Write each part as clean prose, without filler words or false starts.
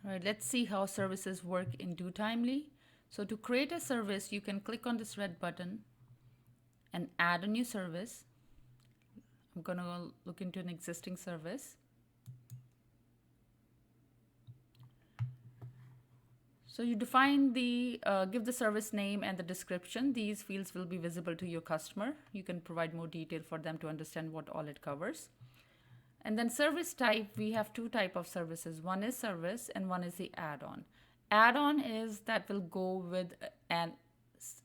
All right, let's see how services work in DoTimely. So to create a service, you can click on this red button and add a new service. I'm going to look into an existing service. So you define give the service name and the description. These fields will be visible to your customer. You can provide more detail for them to understand what all it covers. And then service type, we have two type of services. One is service and one is the add-on. Add-on is that will go with an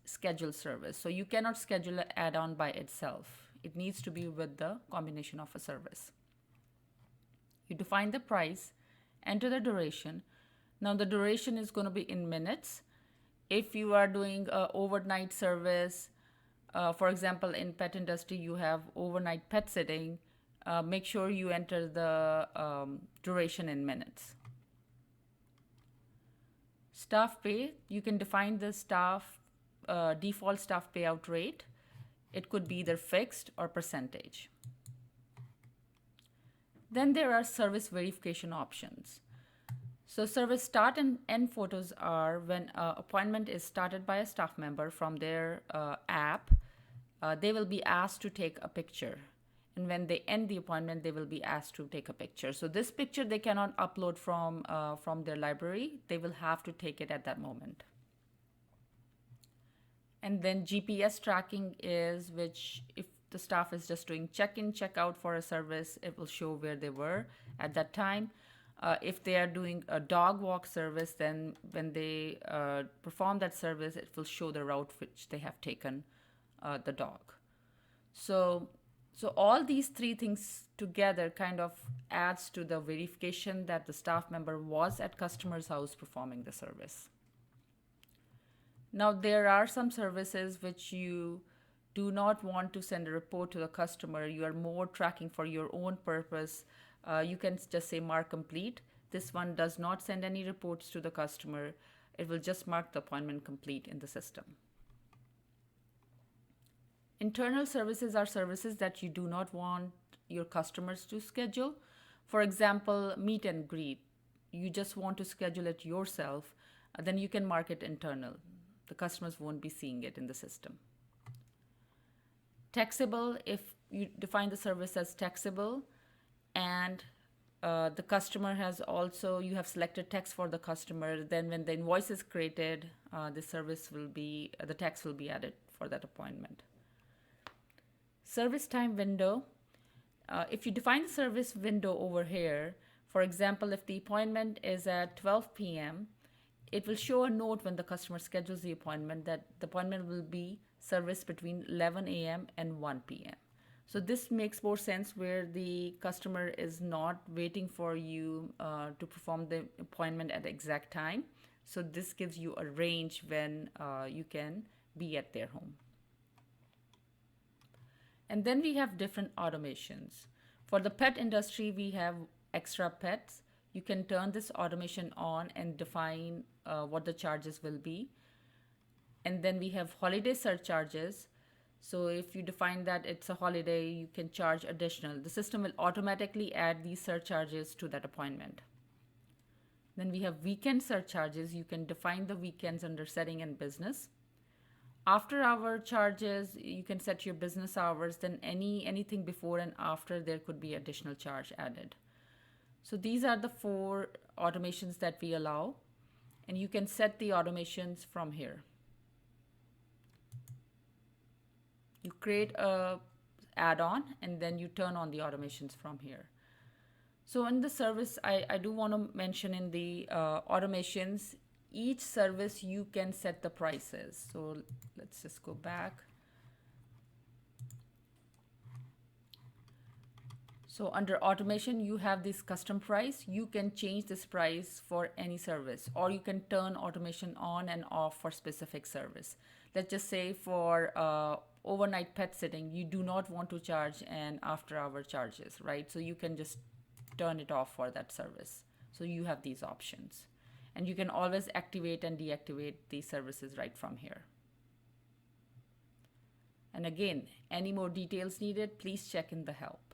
scheduled service. So you cannot schedule an add-on by itself. It needs to be with the combination of a service. You define the price, enter the duration. Now the duration is going to be in minutes. If you are doing an overnight service, for example, in pet industry, you have overnight pet sitting, make sure you enter the duration in minutes. Staff pay, you can define the default staff payout rate. It could be either fixed or percentage. Then there are service verification options. So service start and end photos are when an appointment is started by a staff member from their app, they will be asked to take a picture. And when they end the appointment, they will be asked to take a picture. So this picture they cannot upload from their library. They will have to take it at that moment. And then GPS tracking is which if the staff is just doing check-in, check-out for a service, it will show where they were at that time. If they are doing a dog walk service, then when they perform that service, it will show the route which they have taken the dog. So all these three things together kind of adds to the verification that the staff member was at customer's house performing the service. Now there are some services which you do not want to send a report to the customer. You are more tracking for your own purpose. You can just say mark complete. This one does not send any reports to the customer. It will just mark the appointment complete in the system. Internal services are services that you do not want your customers to schedule. For example, meet and greet. You just want to schedule it yourself, then you can mark it internal. The customers won't be seeing it in the system. Taxable, if you define the service as taxable and the customer has also, you have selected tax for the customer, then when the invoice is created, the tax will be added for that appointment. Service time window, if you define the service window over here, for example, if the appointment is at 12 p.m., it will show a note when the customer schedules the appointment that the appointment will be serviced between 11 a.m. and 1 p.m. So this makes more sense where the customer is not waiting for you to perform the appointment at the exact time. So this gives you a range when you can be at their home. And then we have different automations. For the pet industry, we have extra pets. You can turn this automation on and define what the charges will be. And then we have holiday surcharges. So if you define that it's a holiday, you can charge additional. The system will automatically add these surcharges to that appointment. Then we have weekend surcharges. You can define the weekends under setting and business. After hour charges, you can set your business hours, then anything before and after there could be additional charge added. So these are the 4 automations that we allow, and you can set the automations from here. You create a add-on and then you turn on the automations from here. So in the service, I do want to mention in the automations, each service you can set the prices. So let's just go back. So under automation, you have this custom price. You can change this price for any service, or you can turn automation on and off for specific service. Let's just say for overnight pet sitting, you do not want to charge an after hour charges, right? So you can just turn it off for that service. So you have these options. And you can always activate and deactivate these services right from here. And again, any more details needed, please check in the help.